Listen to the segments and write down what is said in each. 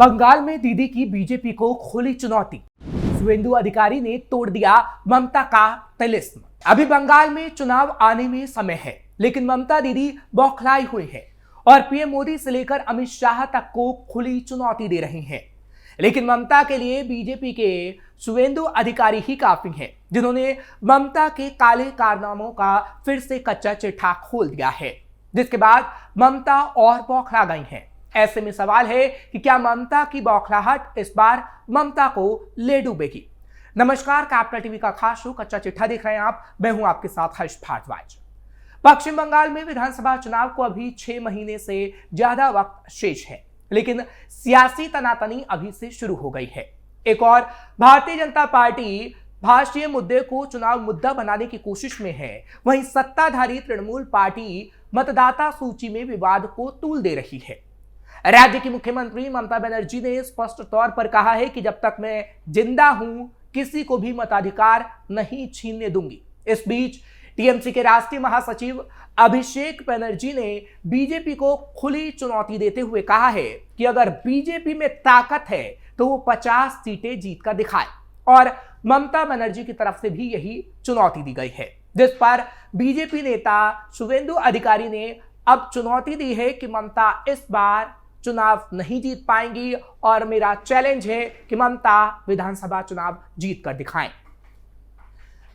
बंगाल में दीदी की बीजेपी को खुली चुनौती। शुवेंदु अधिकारी ने तोड़ दिया ममता का तिलिस्म। अभी बंगाल में चुनाव आने में समय है, लेकिन ममता दीदी बौखलाई हुई है और पीएम मोदी से लेकर अमित शाह तक को खुली चुनौती दे रही हैं। लेकिन ममता के लिए बीजेपी के शुवेंदु अधिकारी ही काफी हैं, जिन्होंने ममता के काले कारनामों का फिर से कच्चा चिट्ठा खोल दिया है, जिसके बाद ममता और बौखला गई हैं। ऐसे में सवाल है कि क्या ममता की बौखलाहट इस बार ममता को ले डूबेगी। नमस्कार, कैपिटल टीवी का खास शो कच्चा चिट्ठा देख रहे हैं आप। मैं हूं आपके साथ हर्ष भारद्वाज। पश्चिम बंगाल में विधानसभा चुनाव को अभी 6 महीने से ज्यादा वक्त शेष है, लेकिन सियासी तनातनी अभी से शुरू हो गई है। एक और भारतीय जनता पार्टी भाषीय मुद्दे को चुनाव मुद्दा बनाने की कोशिश में है, वहीं सत्ताधारी तृणमूल पार्टी मतदाता सूची में विवाद को तूल दे रही है। राज्य की मुख्यमंत्री ममता बनर्जी ने स्पष्ट तौर पर कहा है कि जब तक मैं जिंदा हूं, किसी को भी मताधिकार नहीं छीनने दूंगी। इस बीच टीएमसी के राष्ट्रीय महासचिव अभिषेक बनर्जी ने बीजेपी को खुली चुनौती देते हुए कहा है कि अगर बीजेपी में ताकत है तो वो 50 सीटें जीतकर दिखाए, और ममता बनर्जी की तरफ से भी यही चुनौती दी गई है, जिस पर बीजेपी नेता शुवेंदु अधिकारी ने अब चुनौती दी है कि ममता इस बार चुनाव नहीं जीत पाएंगी और मेरा चैलेंज है कि ममता विधानसभा चुनाव जीत कर दिखाएं।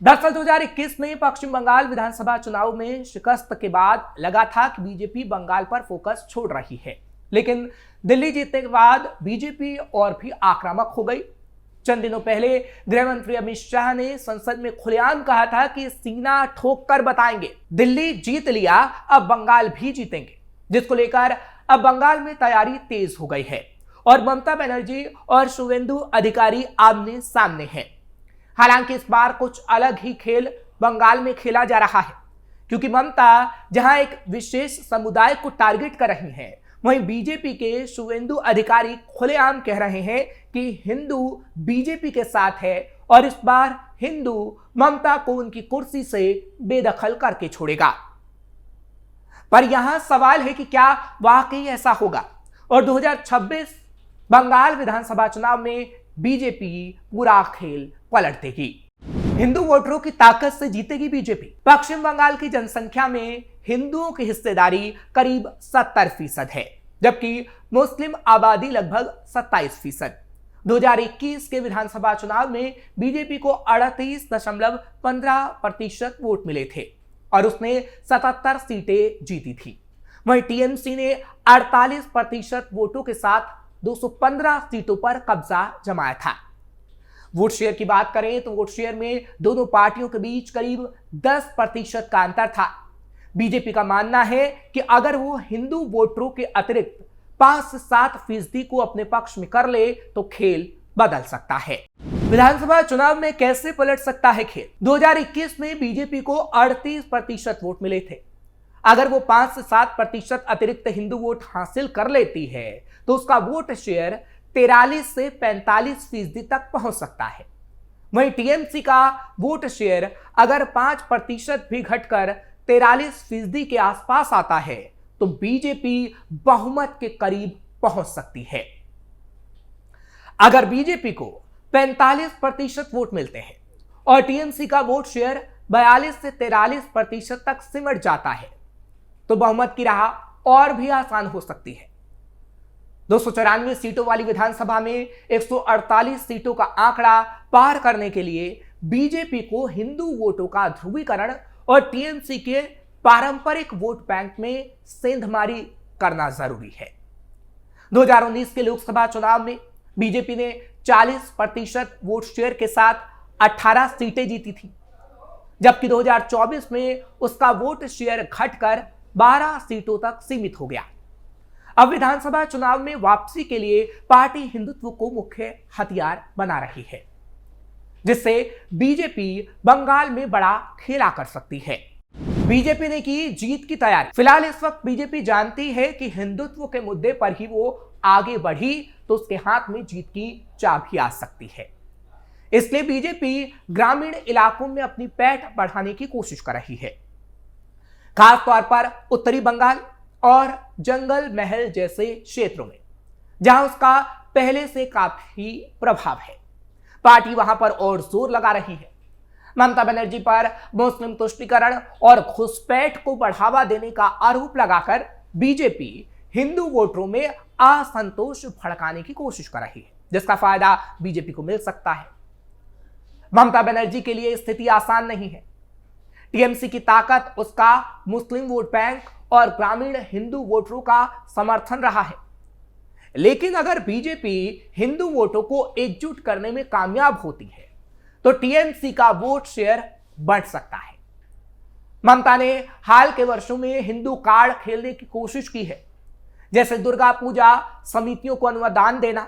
दरअसल 2021 में पश्चिम बंगाल विधानसभा चुनाव में शिकस्त के बाद लगा था कि बीजेपी बंगाल पर फोकस छोड़ रही है, लेकिन दिल्ली जीतने के बाद बीजेपी और भी आक्रामक हो गई। चंद दिनों पहले गृह मंत्री अमित शाह ने संसद में खुलेआम कहा था कि सीना ठोक कर बताएंगे, दिल्ली जीत लिया, अब बंगाल भी जीतेंगे, जिसको लेकर अब बंगाल में तैयारी तेज हो गई है और ममता बनर्जी और शुवेंदु अधिकारी आमने सामने हैं। हालांकि इस बार कुछ अलग ही खेल बंगाल में खेला जा रहा है, क्योंकि ममता जहां एक विशेष समुदाय को टारगेट कर रही हैं, वहीं बीजेपी के शुवेंदु अधिकारी खुलेआम कह रहे हैं कि हिंदू बीजेपी के साथ है और इस बार हिंदू ममता को उनकी कुर्सी से बेदखल करके छोड़ेगा। पर यहां सवाल है कि क्या वाकई ऐसा होगा और 2026 बंगाल विधानसभा चुनाव में बीजेपी पूरा खेल पलट देगी। हिंदू वोटरों की ताकत से जीतेगी बीजेपी। पश्चिम बंगाल की जनसंख्या में हिंदुओं की हिस्सेदारी करीब 70% है, जबकि मुस्लिम आबादी लगभग 27%। 2021 के विधानसभा चुनाव में बीजेपी को 38.15% वोट मिले थे और उसने 77 सीटें जीती थी। वहीं टीएमसी ने 48% वोटों के साथ 215 सीटों पर कब्जा जमाया था। वोट शेयर की बात करें तो वोट शेयर में दोनों पार्टियों के बीच करीब 10% का अंतर था। बीजेपी का मानना है कि अगर वो हिंदू वोटरों के अतिरिक्त 5 से 7% को अपने पक्ष में कर ले तो खेल बदल सकता है। विधानसभा चुनाव में कैसे पलट सकता है खेल। 2021 में बीजेपी को 38% वोट मिले थे। अगर वो 5 से 7% अतिरिक्त हिंदू वोट हासिल कर लेती है तो उसका वोट शेयर 43 से 45% तक पहुंच सकता है। वहीं टीएमसी का वोट शेयर अगर 5% भी घटकर 43% के आसपास आता है तो बीजेपी बहुमत के करीब पहुंच सकती है। अगर बीजेपी को 45% वोट मिलते हैं और टीएमसी का वोट शेयर 42 से 43% तक सिमट जाता है तो बहुमत की राह और भी आसान हो सकती है। 294 सीटों वाली विधानसभा में 148 सीटों का आंकड़ा पार करने के लिए बीजेपी को हिंदू वोटों का ध्रुवीकरण और टीएमसी के पारंपरिक वोट बैंक में सेंधमारी करना जरूरी है। 2019 के लोकसभा चुनाव में बीजेपी ने 40% वोट शेयर के साथ 18 सीटें जीती थी, जबकि 2024 में उसका वोट शेयर घटकर 12 सीटों तक सीमित हो गया। अब विधानसभा चुनाव में वापसी के लिए पार्टी हिंदुत्व को मुख्य हथियार बना रही है, जिससे बीजेपी बंगाल में बड़ा खेला कर सकती है। बीजेपी ने की जीत की तैयारी। फिलहाल इस वक्त बीजेपी जानती है कि हिंदुत्व के मुद्दे पर ही वो आगे बढ़ी तो उसके हाथ में जीत की चाबी आ सकती है। इसलिए बीजेपी ग्रामीण इलाकों में अपनी पैठ बढ़ाने की कोशिश कर रही है, खासतौर पर उत्तरी बंगाल और जंगल महल जैसे क्षेत्रों में, जहां उसका पहले से काफी प्रभाव है। पार्टी वहां पर और जोर लगा रही है। ममता बनर्जी पर मुस्लिम तुष्टीकरण और घुसपैठ को बढ़ावा देने का आरोप लगाकर बीजेपी हिंदू वोटरों में असंतोष भड़काने की कोशिश कर रही है, जिसका फायदा बीजेपी को मिल सकता है। ममता बनर्जी के लिए स्थिति आसान नहीं है। टीएमसी की ताकत उसका मुस्लिम वोट बैंक और ग्रामीण हिंदू वोटरों का समर्थन रहा है। लेकिन अगर बीजेपी हिंदू वोटों को एकजुट करने में कामयाब होती है तो टीएमसी का वोट शेयर बढ़ सकता है। ममता ने हाल के वर्षों में हिंदू कार्ड खेलने की कोशिश की है, जैसे दुर्गा पूजा समितियों को अनुदान देना,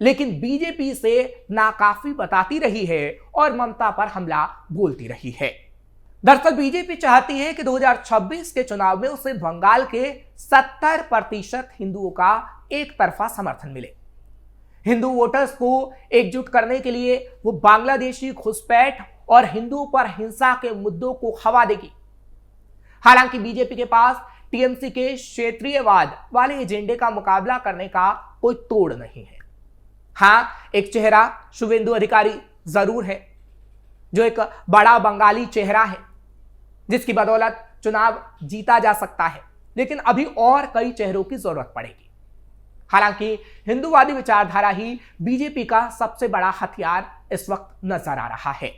लेकिन बीजेपी से नाकाफी बताती रही है और ममता पर हमला बोलती रही है। दरअसल बीजेपी चाहती है कि 2026 के चुनाव में उसे बंगाल के 70% हिंदुओं का एक तरफा समर्थन मिले। हिंदू वोटर्स को एकजुट करने के लिए वो बांग्लादेशी घुसपैठ और हिंदुओं पर हिंसा के मुद्दों को हवा देगी। हालांकि बीजेपी के पास टीएमसी के क्षेत्रीयवाद वाले एजेंडे का मुकाबला करने का कोई तोड़ नहीं है। हां, एक चेहरा शुभेंदु अधिकारी जरूर है, जो एक बड़ा बंगाली चेहरा है जिसकी बदौलत चुनाव जीता जा सकता है, लेकिन अभी और कई चेहरों की जरूरत पड़ेगी। हालांकि हिंदूवादी विचारधारा ही बीजेपी का सबसे बड़ा हथियार इस वक्त नजर आ रहा है।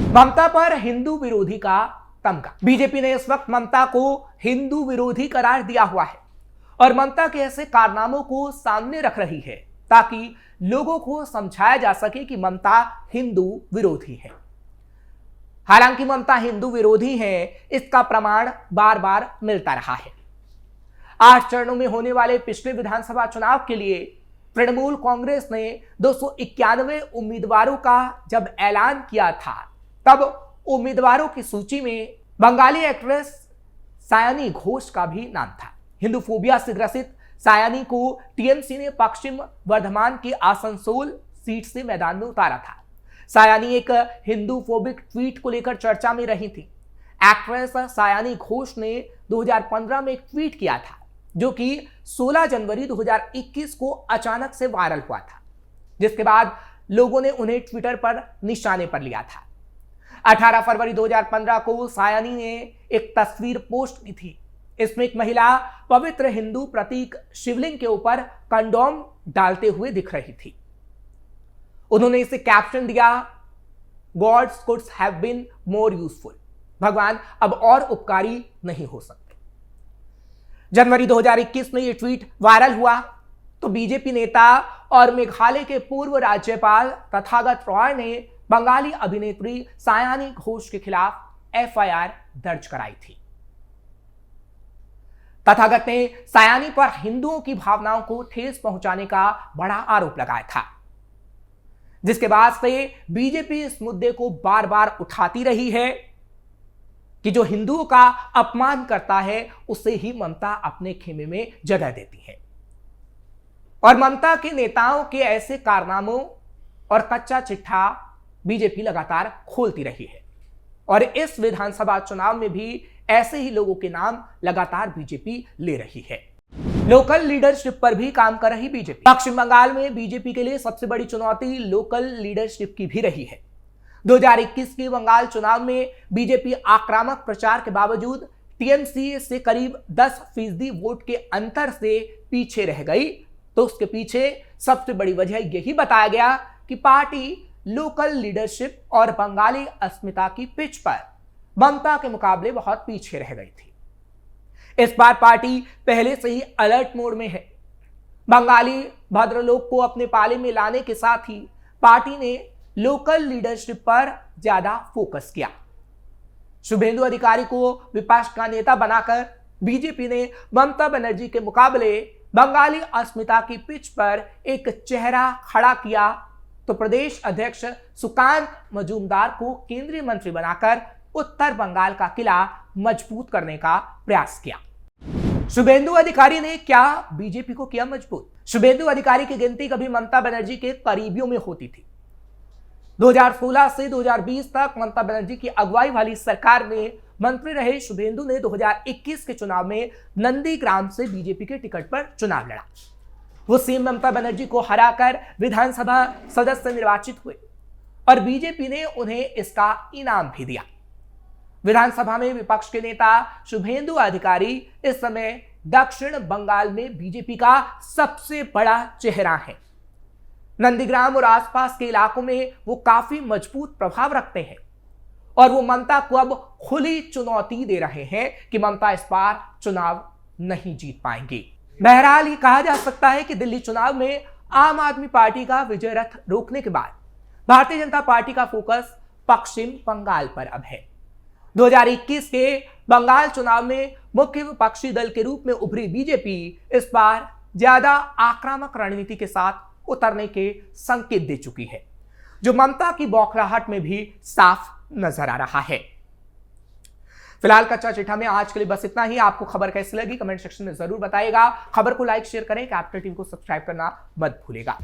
ममता पर हिंदू विरोधी का तमगा। बीजेपी ने इस वक्त ममता को हिंदू विरोधी करार दिया हुआ है और ममता के ऐसे कारनामों को सामने रख रही है ताकि लोगों को समझाया जा सके कि ममता हिंदू विरोधी है। हालांकि ममता हिंदू विरोधी है, इसका प्रमाण बार बार मिलता रहा है। 8 चरणों में होने वाले पिछले विधानसभा चुनाव के लिए तृणमूल कांग्रेस ने 291 उम्मीदवारों का जब ऐलान किया था, तब उम्मीदवारों की सूची में बंगाली एक्ट्रेस सायानी घोष का भी नाम था। हिंदू फोबिया से ग्रसित सायानी को टीएमसी ने पश्चिम वर्धमान की आसनसोल सीट से मैदान में उतारा था। सायानी एक हिंदू फोबिक ट्वीट को लेकर चर्चा में रही थी। एक्ट्रेस सायानी घोष ने 2015 में एक ट्वीट किया था, जो कि 16 जनवरी 2021 को अचानक से वायरल हुआ था, जिसके बाद लोगों ने उन्हें ट्विटर पर निशाने पर लिया था। 18 फरवरी 2015 को सायानी ने एक तस्वीर पोस्ट की थी। इसमें एक महिला पवित्र हिंदू प्रतीक शिवलिंग के ऊपर कंडोम डालते हुए दिख रही थी। उन्होंने इसे कैप्शन दिया, gods could have been more useful. भगवान अब और उपकारी नहीं हो सकते। जनवरी 2021 में यह ट्वीट वायरल हुआ तो बीजेपी नेता और मेघालय के पूर्व राज्यपाल तथागत रॉय ने बंगाली अभिनेत्री सायानी घोष के खिलाफ एफआईआर दर्ज कराई थी। तथागत ने सायानी पर हिंदुओं की भावनाओं को ठेस पहुंचाने का बड़ा आरोप लगाया था, जिसके बाद से बीजेपी इस मुद्दे को बार बार उठाती रही है कि जो हिंदुओं का अपमान करता है उसे ही ममता अपने खेमे में जगह देती है। और ममता के नेताओं के ऐसे कारनामों और कच्चा चिट्ठा बीजेपी लगातार खोलती रही है और इस विधानसभा चुनाव में भी ऐसे ही लोगों के नाम लगातार बीजेपी ले रही है। लोकल लीडरशिप पर भी काम कर रही बीजेपी। पश्चिम बंगाल में बीजेपी के लिए सबसे बड़ी चुनौती लोकल लीडरशिप की भी रही है। 2021 के बंगाल चुनाव में बीजेपी आक्रामक प्रचार के बावजूद टीएमसी से करीब 10% वोट के अंतर से पीछे रह गई, तो उसके पीछे सबसे बड़ी वजह यही बताया गया कि पार्टी लोकल लीडरशिप और बंगाली अस्मिता की पिच पर ममता के मुकाबले बहुत पीछे रह गई थी। इस बार पार्टी पहले से ही अलर्ट मोड में है। बंगाली भद्रलोक को अपने पाले में लाने के साथ ही पार्टी ने लोकल लीडरशिप पर ज्यादा फोकस किया। शुभेंदु अधिकारी को विपक्ष का नेता बनाकर बीजेपी ने ममता बनर्जी के मुकाबले बंगाली अस्मिता की पिच पर एक चेहरा खड़ा किया, तो प्रदेश अध्यक्ष सुकांत मजूमदार को केंद्रीय मंत्री बनाकर उत्तर बंगाल का किला मजबूत करने का प्रयास किया। शुभेंदु अधिकारी ने क्या बीजेपी को किया मजबूत? शुभेंदु अधिकारी की गिनती कभी ममता बनर्जी के करीबियों में होती थी। 2016 से 2020 तक ममता बनर्जी की अगुवाई वाली सरकार में मंत्री रहे शुभेंदु ने 2021 के चुनाव में नंदीग्राम से बीजेपी के टिकट पर चुनाव लड़ा। वो सीएम ममता बनर्जी को हराकर विधानसभा सदस्य निर्वाचित हुए और बीजेपी ने उन्हें इसका इनाम भी दिया। विधानसभा में विपक्ष के नेता शुभेंदु अधिकारी इस समय दक्षिण बंगाल में बीजेपी का सबसे बड़ा चेहरा है। नंदीग्राम और आसपास के इलाकों में वो काफी मजबूत प्रभाव रखते हैं और वो ममता को अब खुली चुनौती दे रहे हैं कि ममता इस बार चुनाव नहीं जीत पाएंगी। बहरहाल ये कहा जा सकता है कि दिल्ली चुनाव में आम आदमी पार्टी का विजय रथ रोकने के बाद भारतीय जनता पार्टी का फोकस पश्चिम बंगाल पर अब है। 2021 के बंगाल चुनाव में मुख्य विपक्षी दल के रूप में उभरी बीजेपी इस बार ज्यादा आक्रामक रणनीति के साथ उतरने के संकेत दे चुकी है, जो ममता की बौखलाहट में भी साफ नजर आ रहा है। फिलहाल कच्चा चिट्ठा में आज के लिए बस इतना ही। आपको खबर कैसी लगी कमेंट सेक्शन में जरूर बताइएगा। खबर को लाइक शेयर करें, कैपिटल टीवी को सब्सक्राइब करना मत भूलिएगा।